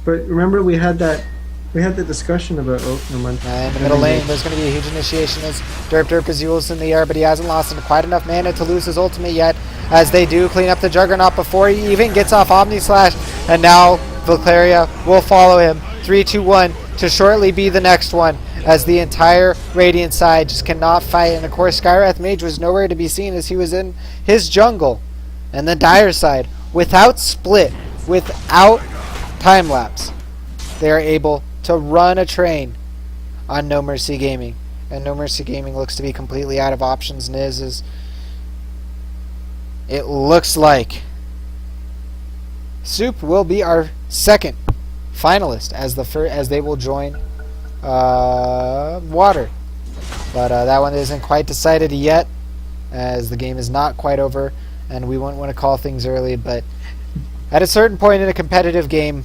But remember, we had the discussion about... Oh, never mind. In the middle lane, there's going to be a huge initiation as Derp is in the air, but he hasn't lost quite enough mana to lose his ultimate yet, as they do clean up the Juggernaut before he even gets off Omni Slash, and now Valkyria will follow him. 3-2-1 to shortly be the next one, as the entire Radiant side just cannot fight, and of course Skywrath Mage was nowhere to be seen as he was in his jungle, and the Dire side, without split, without time-lapse, they are able to run a train on No Mercy Gaming. And No Mercy Gaming looks to be completely out of options. Niz is... It looks like Soup will be our second finalist as they will join Water. But that one isn't quite decided yet, as the game is not quite over, and we wouldn't want to call things early, but at a certain point in a competitive game,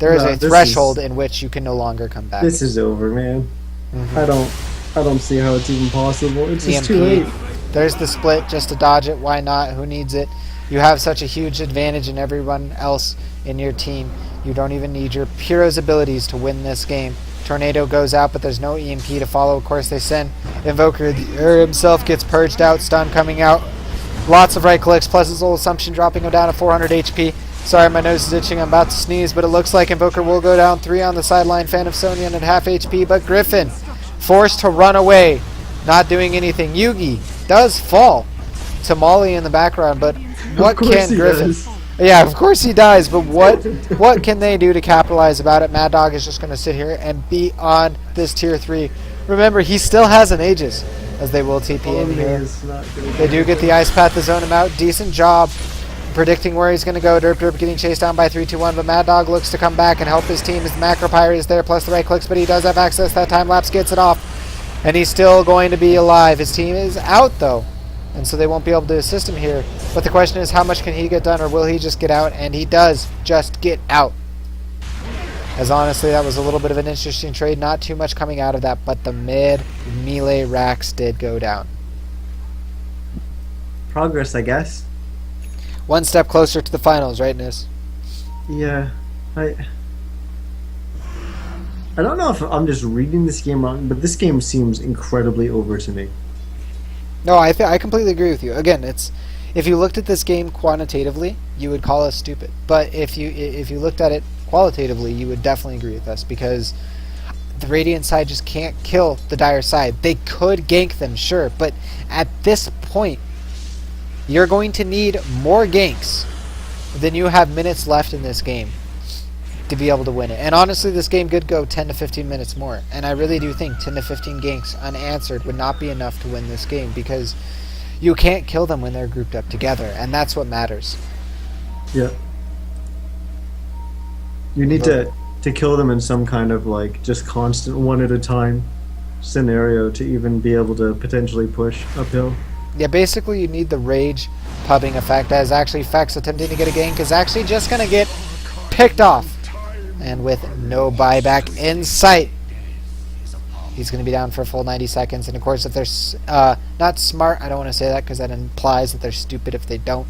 there is No, a this threshold is- in which you can no longer come back. This is over, man. Mhm. I don't see how it's even possible. It's just too EMP. late. There's the split just to dodge it. Why not? Who needs it? You have such a huge advantage in everyone else in your team. You don't even need your hero's abilities to win this game. Tornado goes out, but there's no EMP to follow. Of course, they send Invoker. The himself gets purged out. Stun coming out. Lots of right clicks, plus his old assumption dropping him down to 400 HP. Sorry, my nose is itching. I'm about to sneeze, but it looks like Invoker will go down. 3 on the sideline. Fan of Sonian at half HP, but Griffin forced to run away, not doing anything. Yugi does fall to Molly in the background, but what course can he Griffin... does. Yeah, of course he dies, but what can they do to capitalize about it? Mad Dog is just going to sit here and be on this tier 3. Remember, he still has an Aegis, as they will TP in Only here. is not gonna They do get the Ice Path to zone him out. Decent job predicting where he's going to go. Derp Derp getting chased down by 3-2-1, but Mad Dog looks to come back and help his team as the Macro Pyre is there, plus the right clicks, but he does have access. That time lapse gets it off, and he's still going to be alive. His team is out, though, and so they won't be able to assist him here. But the question is, how much can he get done, or will he just get out? And he does just get out. As honestly, that was a little bit of an interesting trade. Not too much coming out of that, but the mid melee racks did go down. Progress, I guess. One step closer to the finals, right, Nis? Yeah, I don't know if I'm just reading this game wrong, but this game seems incredibly over to me. No, I completely agree with you. Again, if you looked at this game quantitatively, you would call us stupid. But if you looked at it qualitatively, you would definitely agree with us, because the Radiant side just can't kill the Dire side. They could gank them, sure, but at this point, you're going to need more ganks than you have minutes left in this game to be able to win it. And honestly, this game could go 10 to 15 minutes more. And I really do think 10 to 15 ganks unanswered would not be enough to win this game, because you can't kill them when they're grouped up together, and that's what matters. Yeah. You need to kill them in some kind of like just constant one at a time scenario to even be able to potentially push uphill. Yeah, basically you need the rage pubbing effect, as actually Fex attempting to get a gank is actually just going to get picked off. And with no buyback in sight, he's going to be down for a full 90 seconds. And of course, if they're not smart, I don't want to say that because that implies that they're stupid if they don't.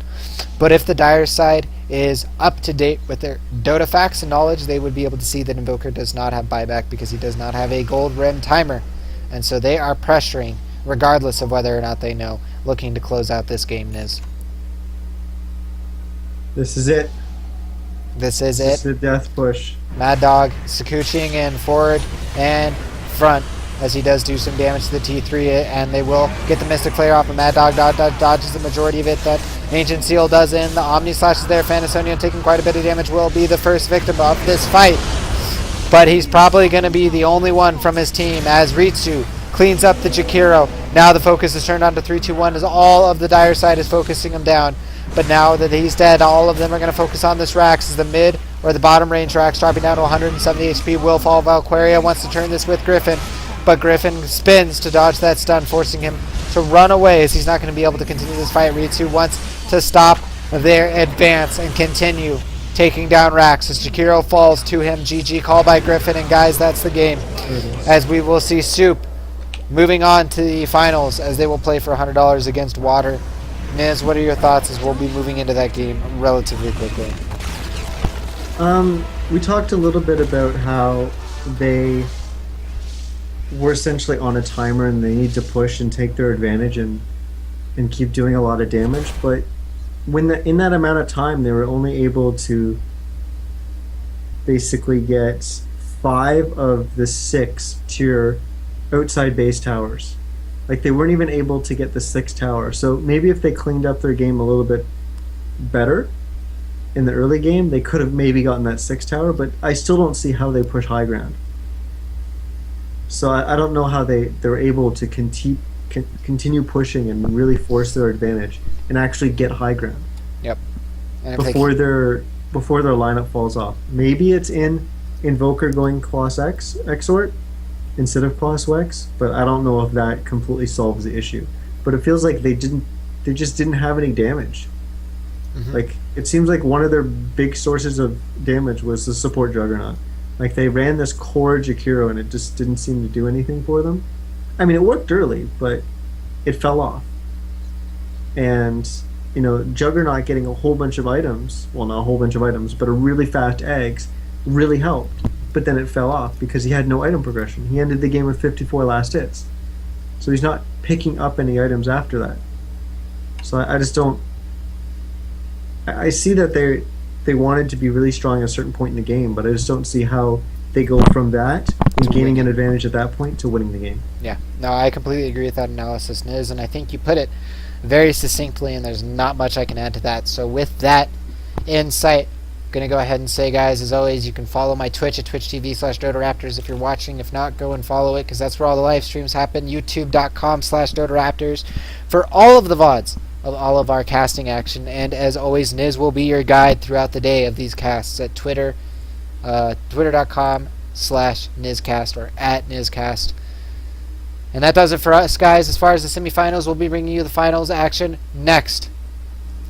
But if the Dire side is up to date with their Dota facts and knowledge, they would be able to see that Invoker does not have buyback because he does not have a gold rim timer. And so they are pressuring, regardless of whether or not they know, looking to close out this game, Niz. This is it. This is This is it. the death push. Mad Dog Sakuching in forward and front as he does do some damage to the T3, and they will get the Mystic Flare off, and Mad Dog dodges the majority of it. That Ancient Seal does in. The Omni Slash is there. Fantasonian taking quite a bit of damage, will be the first victim of this fight. But he's probably going to be the only one from his team as Ritsu cleans up the Jakiro. Now the focus is turned on to 3-2-1 as all of the Dire side is focusing him down. But now that he's dead, all of them are going to focus on this Rax as the mid or the bottom range Rax dropping down to 170 HP. Will fall. Valkyria wants to turn this with Griffin, but Griffin spins to dodge that stun, forcing him to run away as he's not going to be able to continue this fight. Ritsu wants to stop their advance and continue taking down Rax as Jakiro falls to him. GG call by Griffin, and guys, that's the game. As we will see Soup moving on to the finals as they will play for $100 against Water. Niz, what are your thoughts as we'll be moving into that game relatively quickly? We talked a little bit about how they were essentially on a timer and they need to push and take their advantage and keep doing a lot of damage, but in that amount of time they were only able to basically get 5 of the 6 tier outside base towers. Like, they weren't even able to get the 6th tower. So maybe if they cleaned up their game a little bit better in the early game, they could have maybe gotten that 6th tower, but I still don't see how they push high ground. So I don't know how they're able to continue pushing and really force their advantage and actually get high ground. Yep. And before their lineup falls off. Maybe it's in Invoker going Class X Exort instead of Class Wex, but I don't know if that completely solves the issue. But it feels like they just didn't have any damage. Mm-hmm. Like, it seems like one of their big sources of damage was the support Juggernaut. Like they ran this core Jakiro and it just didn't seem to do anything for them. I mean, it worked early, but it fell off. And Juggernaut getting a whole bunch of items, well, not a whole bunch of items, but a really fast eggs really helped. But then it fell off because he had no item progression. He ended the game with 54 last hits. So he's not picking up any items after that. So I just don't... I see that they wanted to be really strong at a certain point in the game, but I just don't see how they go from that and gaining an advantage at that point to winning the game. Yeah, no, I completely agree with that analysis, Niz, and I think you put it very succinctly, and there's not much I can add to that. So with that insight, I'm going to go ahead and say, guys, as always, you can follow my Twitch at twitch.tv/DotaRaptors if you're watching. If not, go and follow it because that's where all the live streams happen, youtube.com/DotaRaptors for all of the VODs of all of our casting action. And as always, Niz will be your guide throughout the day of these casts at Twitter, twitter.com/Nizcast or at Nizcast. And that does it for us, guys. As far as the semifinals, we'll be bringing you the finals action next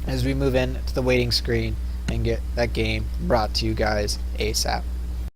as we move into the waiting screen and get that game brought to you guys ASAP.